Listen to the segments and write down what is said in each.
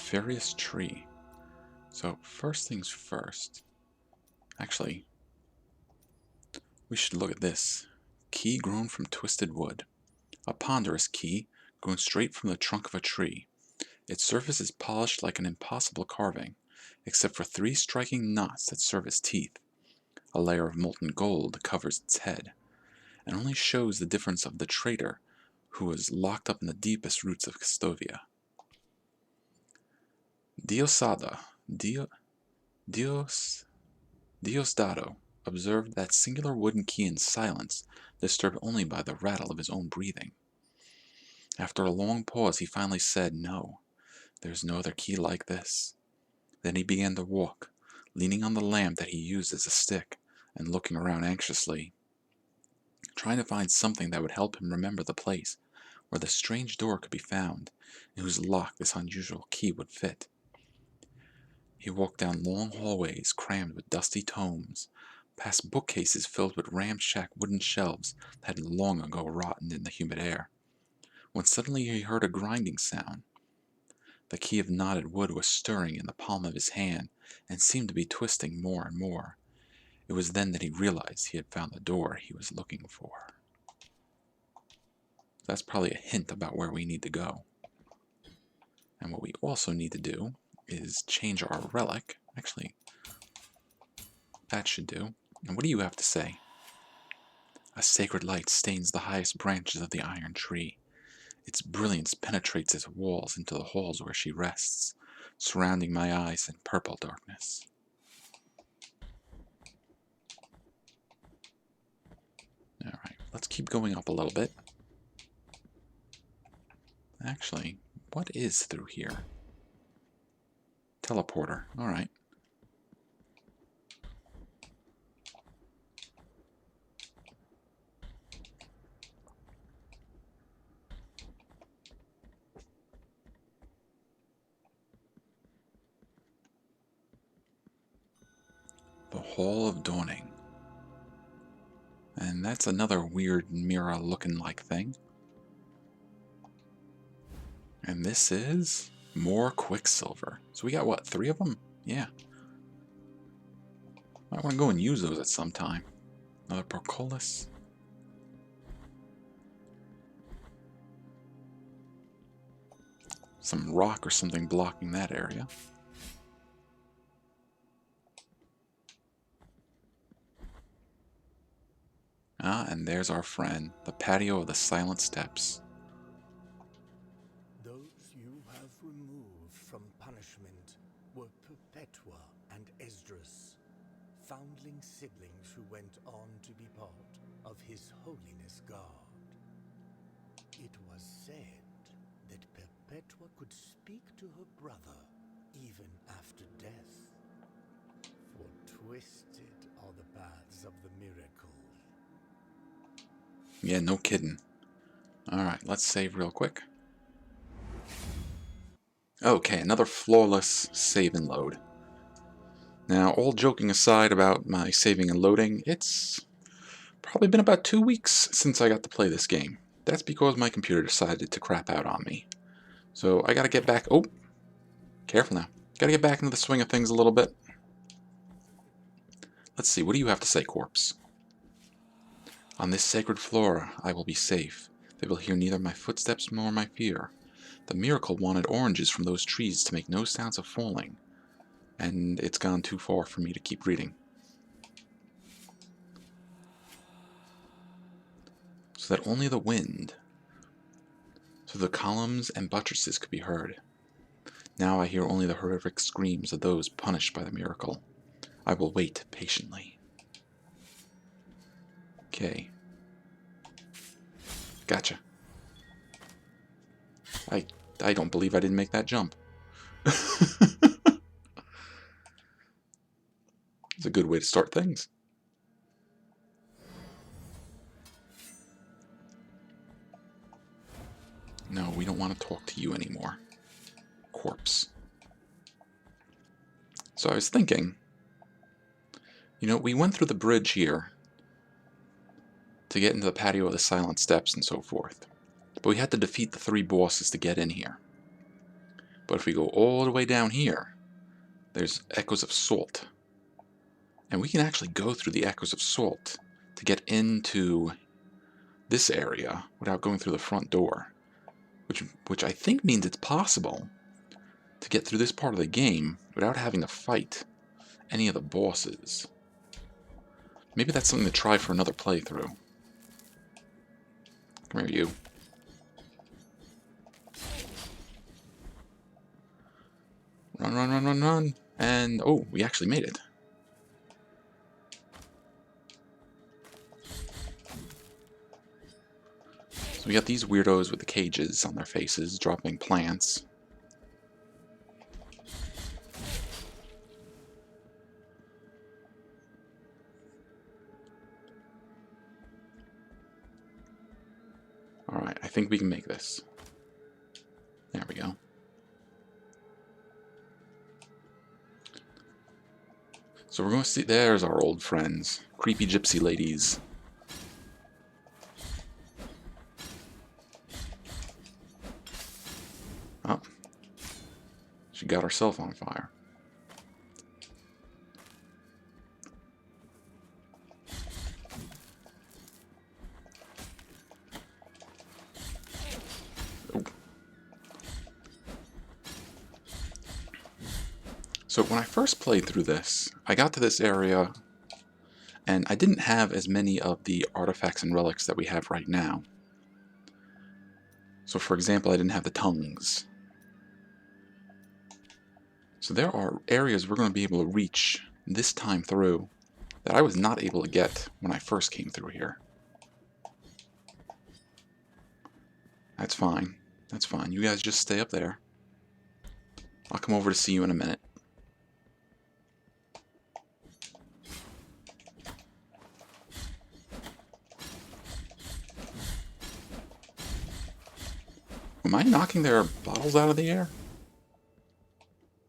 nefarious tree. So first things first. Actually, we should look at this. Key grown from twisted wood. A ponderous key grown straight from the trunk of a tree. Its surface is polished like an impossible carving, except for 3 striking knots that serve as teeth. A layer of molten gold covers its head, and only shows the difference of the traitor who was locked up in the deepest roots of Castovia. Diosdado observed that singular wooden key in silence, disturbed only by the rattle of his own breathing. After a long pause, he finally said, "No, there's no other key like this." Then he began to walk, leaning on the lamp that he used as a stick, and looking around anxiously, trying to find something that would help him remember the place where the strange door could be found, in whose lock this unusual key would fit. He walked down long hallways crammed with dusty tomes, past bookcases filled with ramshackle wooden shelves that had long ago rotted in the humid air, when suddenly he heard a grinding sound. The key of knotted wood was stirring in the palm of his hand and seemed to be twisting more and more. It was then that he realized he had found the door he was looking for. That's probably a hint about where we need to go. And what we also need to do is change our relic. Actually, that should do. And what do you have to say? A sacred light stains the highest branches of the iron tree. Its brilliance penetrates its walls into the halls where she rests, surrounding my eyes in purple darkness. Alright, let's keep going up a little bit. Actually, what is through here? Teleporter, alright. The Hall of Dawning. And that's another weird mirror looking like thing. And this is more Quicksilver. So we got what, 3 of them? Yeah. Might want to go and use those at some time. Another Portcullis. Some rock or something blocking that area. Ah, and there's our friend, the patio of the Silent Steps. Those you have removed from punishment were Perpetua and Esdras, foundling siblings who went on to be part of His Holiness God. It was said that Perpetua could speak to her brother even after death, for twisted are the paths of the miracle. Yeah, no kidding. Alright, let's save real quick. Okay, another flawless save and load. Now, all joking aside about my saving and loading, it's probably been about 2 weeks since I got to play this game. That's because my computer decided to crap out on me. So I gotta get back... Oh, careful now. Gotta get back into the swing of things a little bit. Let's see, what do you have to say, Corpse? On this sacred floor I will be safe. They will hear neither my footsteps nor my fear. The miracle wanted oranges from those trees to make no sounds of falling. And it's gone too far for me to keep reading. So that only the wind through the columns and buttresses could be heard. Now I hear only the horrific screams of those punished by the miracle. I will wait patiently. Okay. Gotcha. I don't believe I didn't make that jump. It's a good way to start things. No, we don't want to talk to you anymore. Corpse. So I was thinking, we went through the bridge here to get into the patio of the Silent Steps and so forth. But we had to defeat the 3 bosses to get in here. But if we go all the way down here, there's echoes of salt. And we can actually go through the echoes of salt to get into this area without going through the front door. Which I think means it's possible to get through this part of the game without having to fight any of the bosses. Maybe that's something to try for another playthrough. Come here, you. Run, run, run, run, run. And, oh, we actually made it. So we got these weirdos with the cages on their faces, dropping plants. Alright, I think we can make this. There we go. So we're going to see, there's our old friends, creepy gypsy ladies. Oh, she got herself on fire. Oh. So when I first played through this, I got to this area and I didn't have as many of the artifacts and relics that we have right now. So for example, I didn't have the tongues. So there are areas we're going to be able to reach this time through that I was not able to get when I first came through here. That's fine. That's fine. You guys just stay up there. I'll come over to see you in a minute. Am I knocking their bottles out of the air?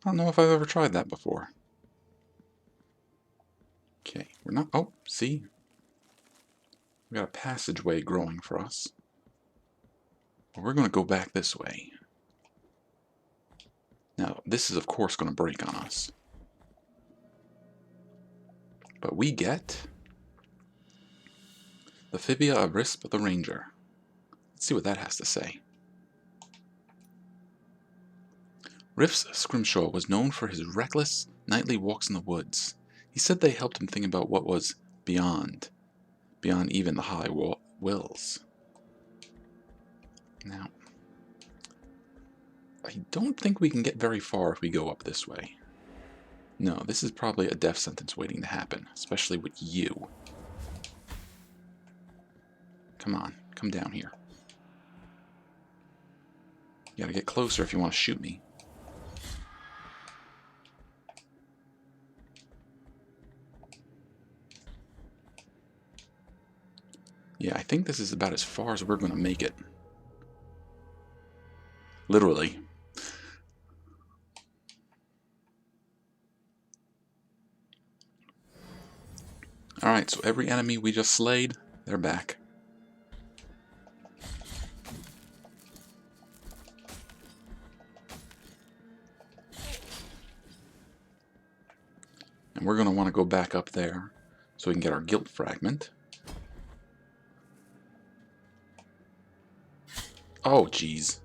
I don't know if I've ever tried that before. Okay, we're not... Oh, see? We got a passageway growing for us. But we're going to go back this way. Now, this is of course going to break on us. But we get the Fibia of Risp the Ranger. Let's see what that has to say. Riff's Scrimshaw was known for his reckless, nightly walks in the woods. He said they helped him think about what was beyond even the high wills. Now, I don't think we can get very far if we go up this way. No, this is probably a death sentence waiting to happen, especially with you. Come on, come down here. You gotta get closer if you want to shoot me. Yeah, I think this is about as far as we're going to make it. Literally. Alright, so every enemy we just slayed, they're back. And we're going to want to go back up there so we can get our guilt fragment. Oh, jeez.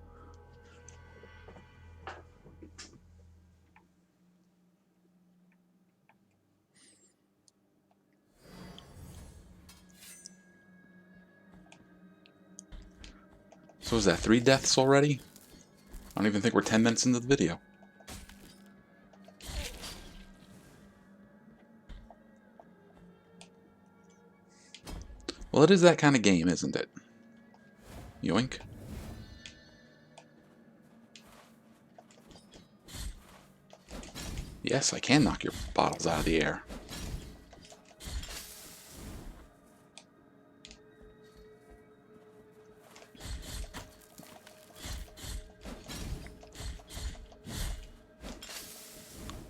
So is that 3 deaths already? I don't even think we're 10 minutes into the video. Well, it is that kind of game, isn't it? Yoink. Yes, I can knock your bottles out of the air.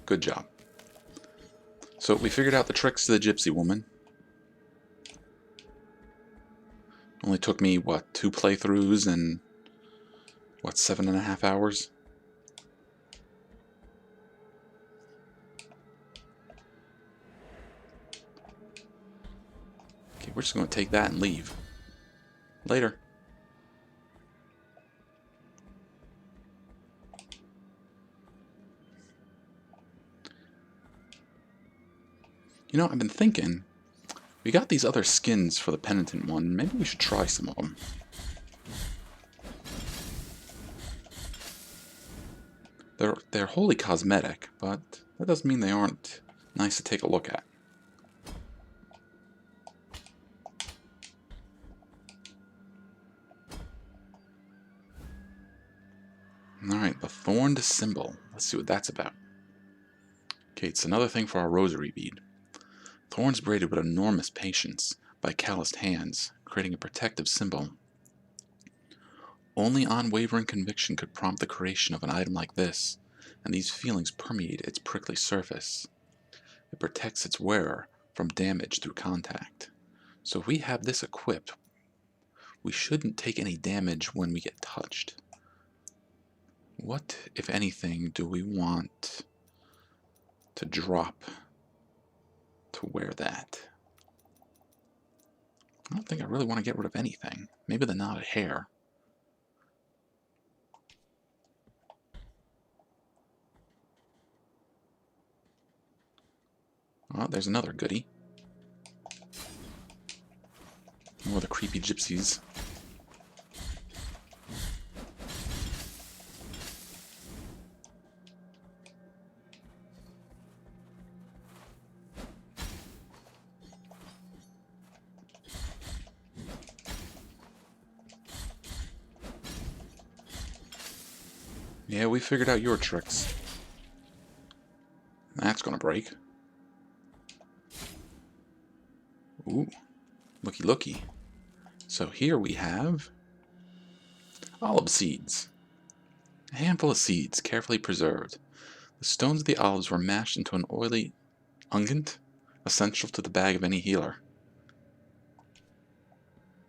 Good job. So we figured out the tricks to the gypsy woman. Only took me, what, 2 playthroughs and, what, 7.5 hours? We're just going to take that and leave. Later. You know, I've been thinking, we got these other skins for the penitent one. Maybe we should try some of them. They're wholly cosmetic, but that doesn't mean they aren't nice to take a look at. Alright, the Thorned Symbol. Let's see what that's about. Okay, it's another thing for our rosary bead. Thorns braided with enormous patience by calloused hands, creating a protective symbol. Only unwavering conviction could prompt the creation of an item like this, and these feelings permeate its prickly surface. It protects its wearer from damage through contact. So if we have this equipped, we shouldn't take any damage when we get touched. What, if anything, do we want to drop to wear that? I don't think I really want to get rid of anything. Maybe the knotted hair. Oh, there's another goodie. More of the creepy gypsies. Yeah, we figured out your tricks. That's gonna break. Ooh, looky looky. So here we have olive seeds. A handful of seeds, carefully preserved. The stones of the olives were mashed into an oily unguent, essential to the bag of any healer.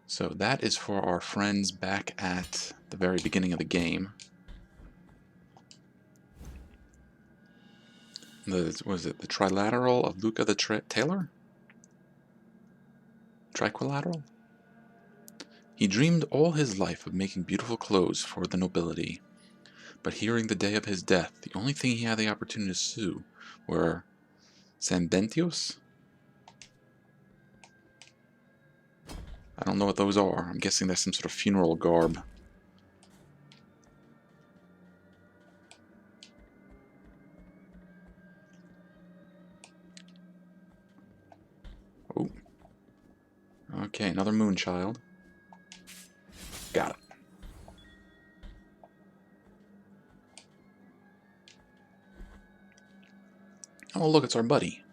So that is for our friends back at the very beginning of the game. Was it the trilateral of Luca the Tailor? Triquilateral? He dreamed all his life of making beautiful clothes for the nobility, but hearing the day of his death, the only thing he had the opportunity to sue were Sandentios? I don't know what those are. I'm guessing that's some sort of funeral garb. Oh. Okay, another moonchild. Got it. Oh, look, it's our buddy.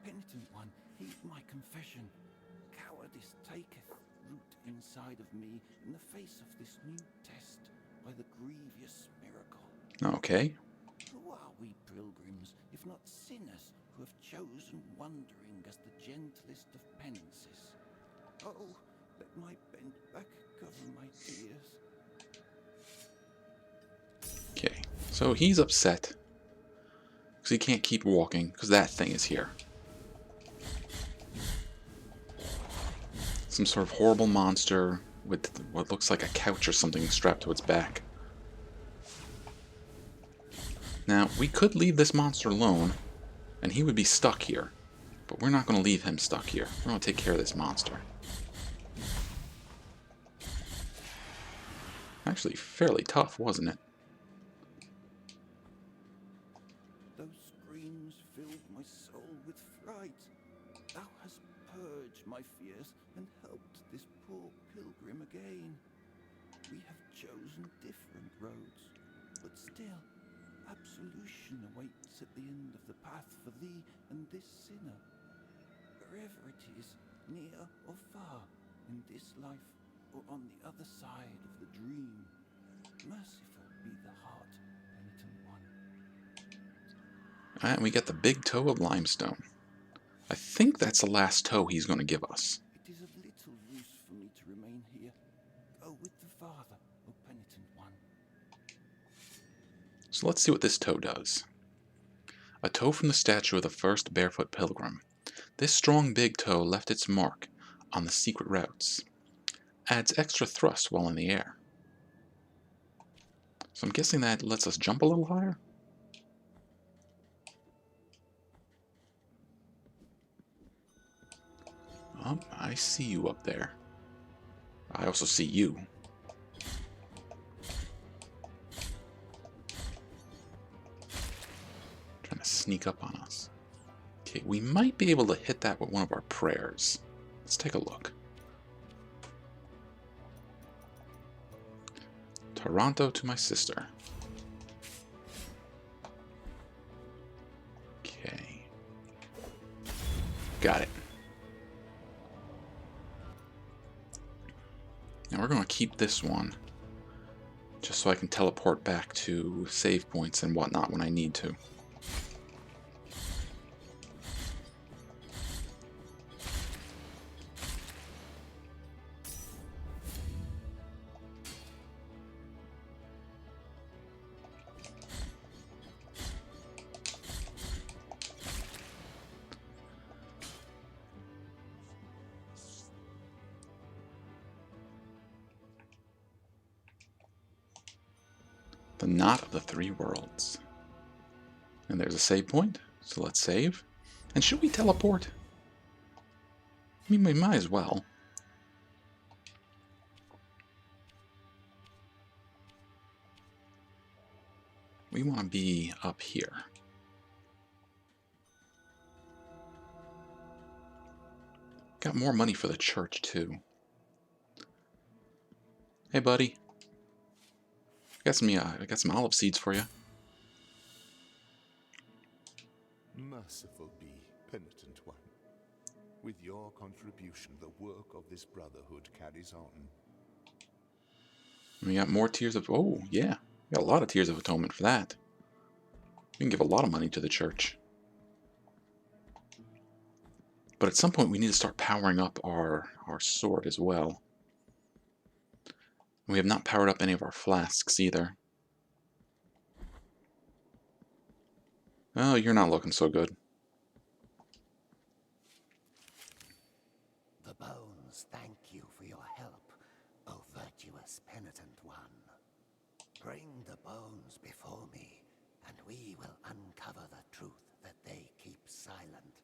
Penitent one, heed my confession. Cowardice taketh root inside of me in the face of this new test by the grievous miracle. Okay. Who are we pilgrims, if not sinners, who have chosen wandering as the gentlest of penances? Oh, let my bent back cover my tears. Okay, so he's upset because he can't keep walking because that thing is here. Some sort of horrible monster with what looks like a couch or something strapped to its back. Now, we could leave this monster alone, and he would be stuck here. But we're not going to leave him stuck here. We're going to take care of this monster. Actually, fairly tough, wasn't it? Those screams filled my soul with fright. Thou hast purged my fears and helped this poor pilgrim again. We have chosen different roads, but still, absolution awaits at the end of the path for thee and this sinner. Wherever it is, near or far, in this life or on the other side of the dream, merciful be the heart, penitent one. Alright, we got the big toe of limestone. I think that's the last toe he's going to give us. It is of little use for me to remain here. Go with the Father, O penitent one. So let's see what this toe does. A toe from the statue of the first barefoot pilgrim. This strong big toe left its mark, on the secret routes. Adds extra thrust while in the air. So I'm guessing that lets us jump a little higher? I see you up there. I also see you. Trying to sneak up on us. Okay, we might be able to hit that with one of our prayers. Let's take a look. Taranto to my sister. Okay. Got it. Now we're going to keep this one, just so I can teleport back to save points and whatnot when I need to. The Knot of the Three Worlds. And there's a save point, so let's save. And should we teleport? I mean, we might as well. We want to be up here. Got more money for the church, too. Hey, buddy. I got some olive seeds for you. Merciful be, penitent one. With your contribution, the work of this brotherhood carries on. We got more tears of... Oh, yeah. We got a lot of tears of atonement for that. We can give a lot of money to the church. But at some point, we need to start powering up our sword as well. We have not powered up any of our flasks either. Oh, you're not looking so good. The bones thank you for your help, O virtuous penitent one. Bring the bones before me, and we will uncover the truth that they keep silent.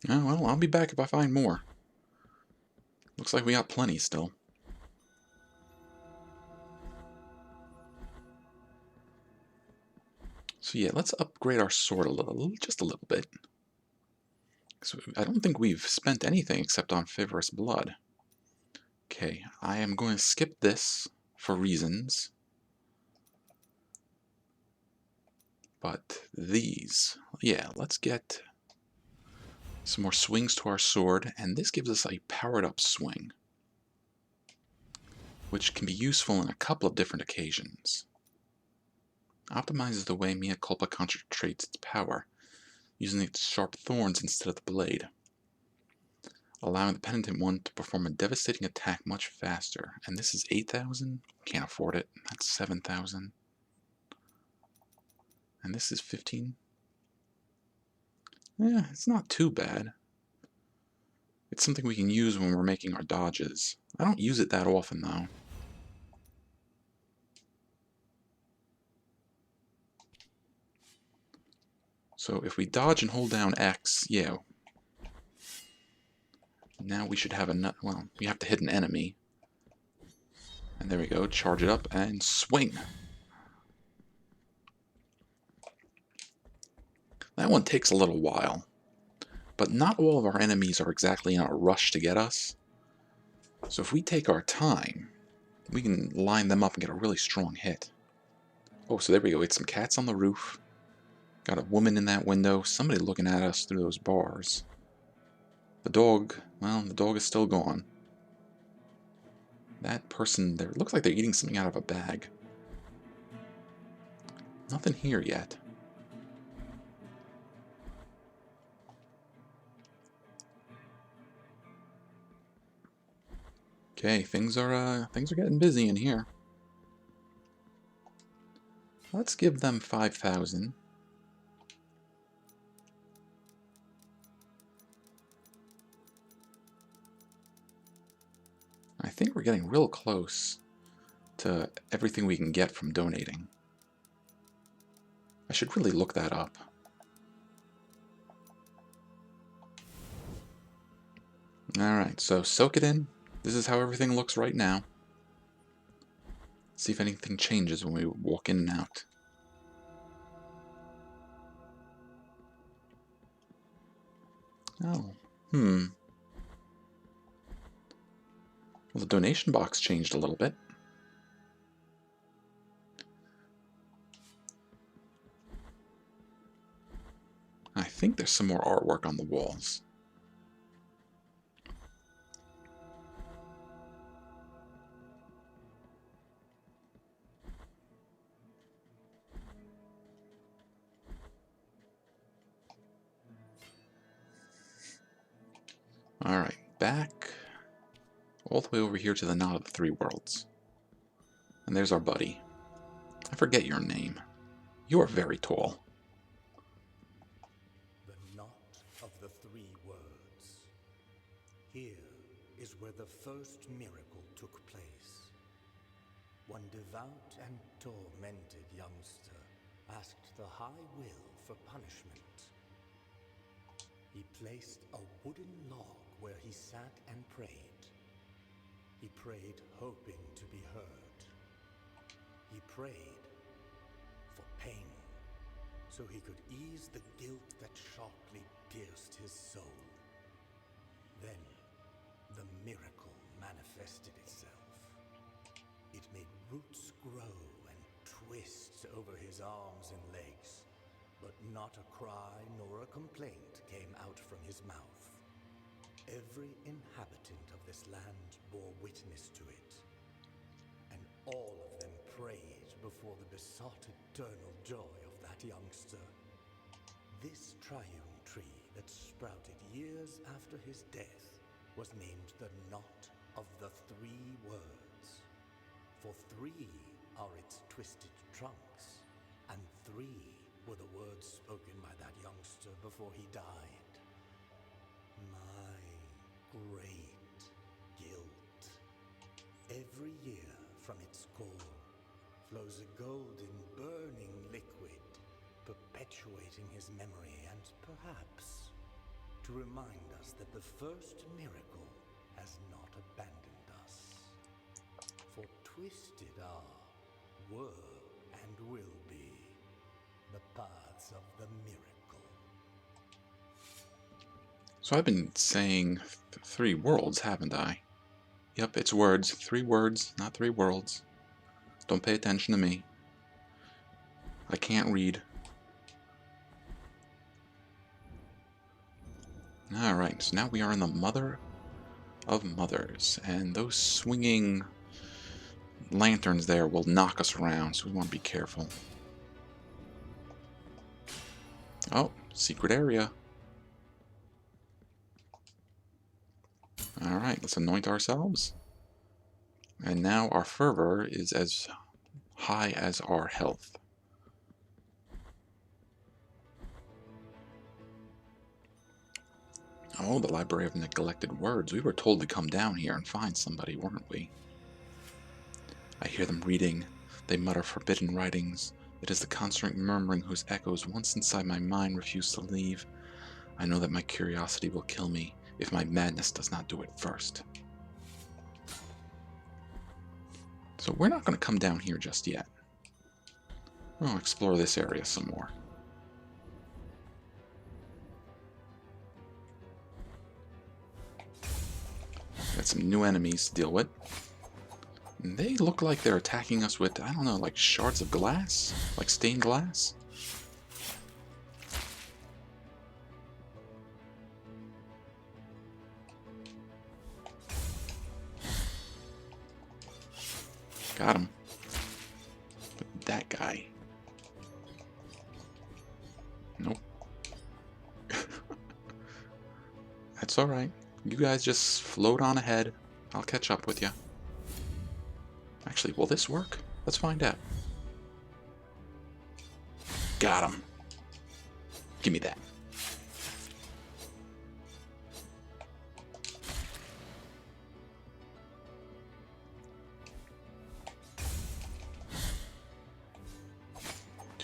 Oh, well, I'll be back if I find more. Looks like we got plenty still. So yeah, let's upgrade our sword a little, just a little bit. So I don't think we've spent anything except on Fibrous Blood. Okay, I am going to skip this for reasons. But these, yeah, let's get some more swings to our sword, and this gives us a powered up swing, which can be useful in a couple of different occasions. Optimizes the way Mea Culpa concentrates its power, using its sharp thorns instead of the blade, allowing the penitent one to perform a devastating attack much faster. And this is 8,000? Can't afford it. That's 7,000. And this is 15. Yeah, it's not too bad. It's something we can use when we're making our dodges. I don't use it that often, though. So if we dodge and hold down X, yeah. Now we should have a well, we have to hit an enemy. And there we go, charge it up and swing. That one takes a little while. But not all of our enemies are exactly in a rush to get us. So if we take our time, we can line them up and get a really strong hit. Oh, so there we go, it's some cats on the roof. Got a woman in that window, somebody looking at us through those bars. The dog, well, the dog is still gone. That person there, looks like they're eating something out of a bag. Nothing here yet. Okay, things are getting busy in here. Let's give them 5,000. think we're getting real close to everything we can get from donating. I should really look that up. Alright, so soak it in. This is how everything looks right now. See if anything changes when we walk in and out. Oh, Well, the donation box changed a little bit. I think there's some more artwork on the walls. Alright, back all the way over here to the Knot of the Three Worlds. And there's our buddy. I forget your name. You are very tall. The Knot of the Three Worlds. Here is where the first miracle took place. One devout and tormented youngster asked the High Will for punishment. He placed a wooden log where he sat and prayed. He prayed hoping to be heard. He prayed for pain, so he could ease the guilt that sharply pierced his soul. Then, the miracle manifested itself. It made roots grow and twist over his arms and legs, but not a cry nor a complaint came out from his mouth. Every inhabitant of this land bore witness to it, and all of them prayed before the besought eternal joy of that youngster. This triune tree that sprouted years after his death was named the Knot of the Three Words. For 3 are its twisted trunks, and 3 were the words spoken by that youngster before he died. My great guilt. Every year from its core flows a golden, burning liquid, perpetuating his memory and perhaps to remind us that the first miracle has not abandoned us. For twisted are, were, and will be the paths of the miracle. So I've been saying 3 worlds, haven't I? Yep, it's words. 3 words, not 3 worlds. Don't pay attention to me. I can't read. Alright, so now we are in the Mother of Mothers, and those swinging lanterns there will knock us around, so we want to be careful. Oh, secret area. Alright, let's anoint ourselves. And now our fervor is as high as our health. Oh, the Library of Neglected Words. We were told to come down here and find somebody, weren't we? I hear them reading. They mutter forbidden writings. It is the constant murmuring whose echoes once inside my mind refuse to leave. I know that my curiosity will kill me if my madness does not do it first. So we're not going to come down here just yet. We'll explore this area some more. Got some new enemies to deal with. And they look like they're attacking us with, I don't know, like shards of glass? Like stained glass? Got him. But that guy. Nope. That's alright. You guys just float on ahead. I'll catch up with you. Actually, will this work? Let's find out. Got him. Give me that.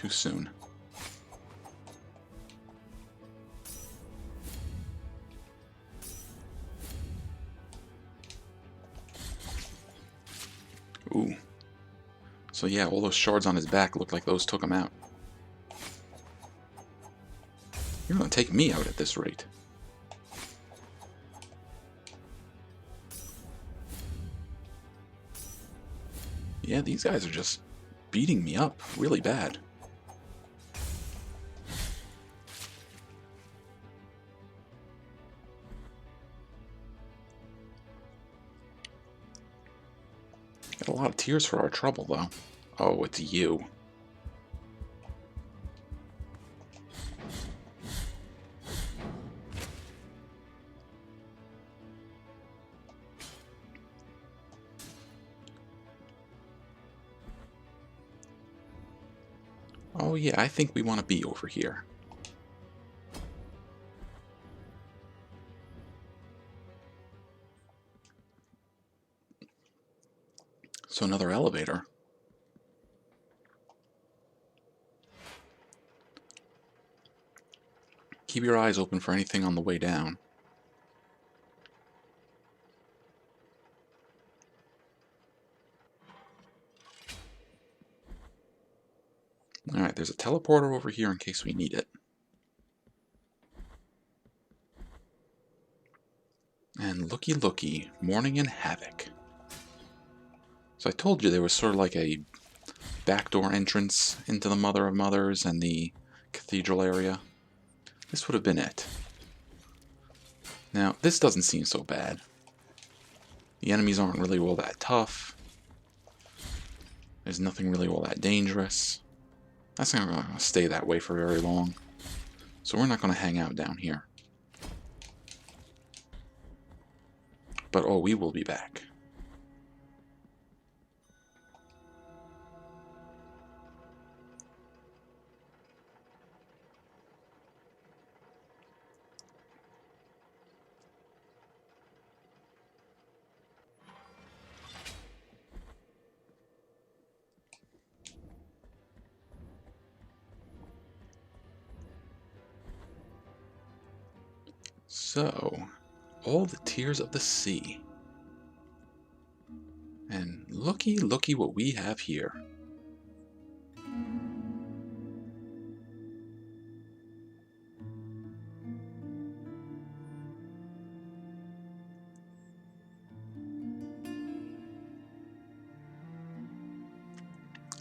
Too soon. Ooh. So yeah, all those shards on his back look like those took him out. You're gonna take me out at this rate. Yeah, these guys are just beating me up really bad. Got a lot of tears for our trouble, though. Oh, it's you. Oh yeah, I think we want to be over here. So another elevator. Keep your eyes open for anything on the way down. Alright, there's a teleporter over here in case we need it. And looky looky, Morning in Havoc. So I told you there was sort of like a backdoor entrance into the Mother of Mothers and the cathedral area. This would have been it. Now, this doesn't seem so bad. The enemies aren't really all that tough. There's nothing really all that dangerous. That's not going to stay that way for very long. So we're not going to hang out down here. But oh, we will be back. So, all the tears of the sea. And looky, looky what we have here.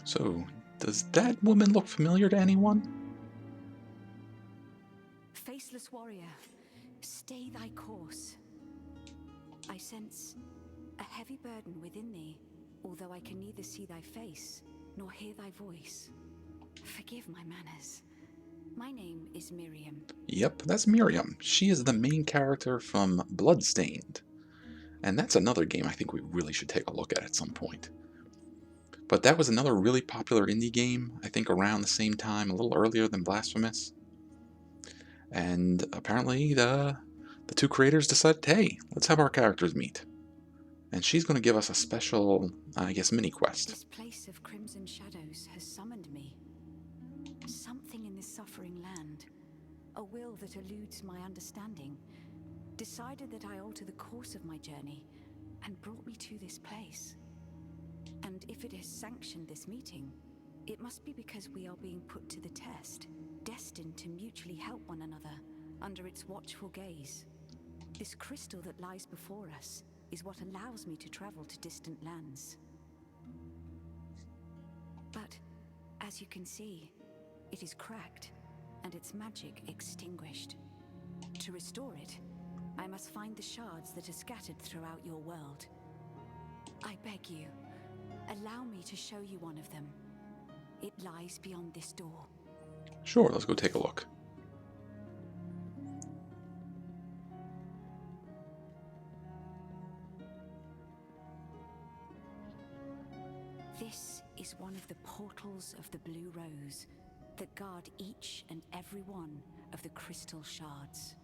So, does that woman look familiar to anyone? Faceless warrior, stay thy course. I sense a heavy burden within thee, although I can neither see thy face nor hear thy voice. Forgive my manners. My name is Miriam. Yep, that's Miriam. She is the main character from Bloodstained. And that's another game I think we really should take a look at some point. But that was another really popular indie game, I think around the same time, a little earlier than Blasphemous. And apparently the two creators decided, hey, let's have our characters meet. And she's going to give us a special, I guess, mini-quest. This place of crimson shadows has summoned me. Something in this suffering land, a will that eludes my understanding, decided that I alter the course of my journey and brought me to this place. And if it has sanctioned this meeting, it must be because we are being put to the test, destined to mutually help one another under its watchful gaze. This crystal that lies before us is what allows me to travel to distant lands. But, as you can see, it is cracked, and its magic extinguished. To restore it, I must find the shards that are scattered throughout your world. I beg you, allow me to show you one of them. It lies beyond this door. Sure, let's go take a look. This is one of the portals of the Blue Rose that guard each and every one of the Crystal Shards.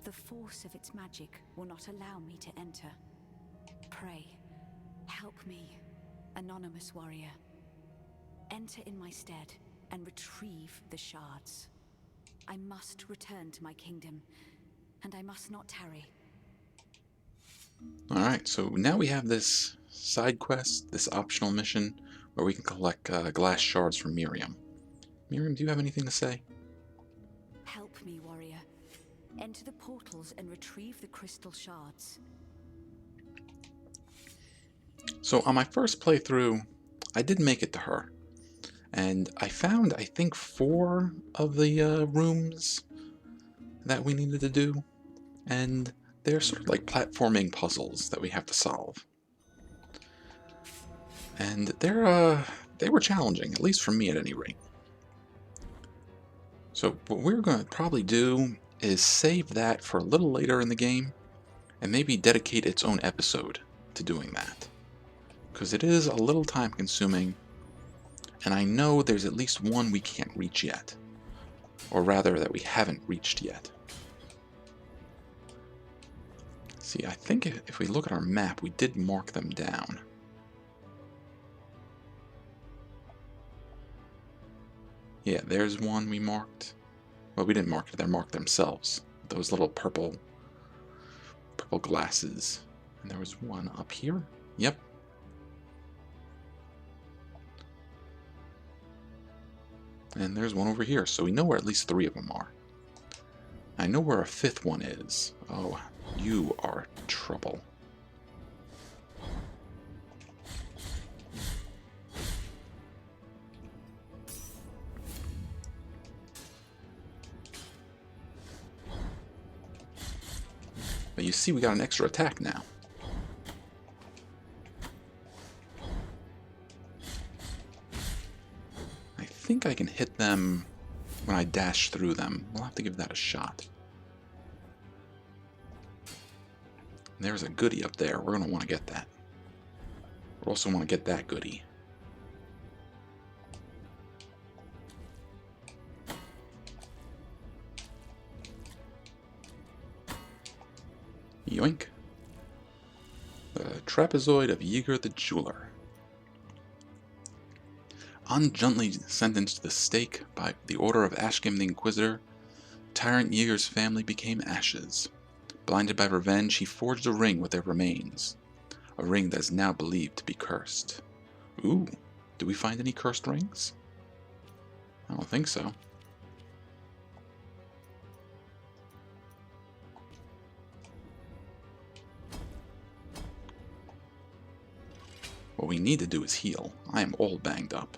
The force of its magic will not allow me to enter. Pray, help me, anonymous warrior. Enter in my stead, and retrieve the shards. I must return to my kingdom, and I must not tarry. Alright, so now we have this side quest, this optional mission, where we can collect glass shards from Miriam. Miriam, do you have anything to say? Help me, warrior. Enter the portals and retrieve the crystal shards. So on my first playthrough, I did make it to her. And I found, I think, 4 of the rooms that we needed to do. And they're sort of like platforming puzzles that we have to solve. And they were challenging, at least for me at any rate. So what we're going to probably do is save that for a little later in the game, and maybe dedicate its own episode to doing that. Because it is a little time consuming, and I know there's at least one we can't reach yet. Or rather, that we haven't reached yet. See, I think if we look at our map, we did mark them down. Yeah, there's one we marked. Well, we didn't mark it, they marked themselves. Those little purple glasses. And there was one up here. Yep. And there's one over here, so we know where at least 3 of them are. I know where a 5th one is. Oh, you are trouble. But you see, we got an extra attack now. I think I can hit them when I dash through them. We'll have to give that a shot. There's a goodie up there. We're going to want to get that. We also want to get that goodie. Yoink. The trapezoid of Yeager the Jeweler. Unjustly sentenced to the stake by the order of Ashkim the Inquisitor, Tyrant Yeager's family became ashes. Blinded by revenge, he forged a ring with their remains. A ring that is now believed to be cursed. Ooh, do we find any cursed rings? I don't think so. What we need to do is heal. I am all banged up.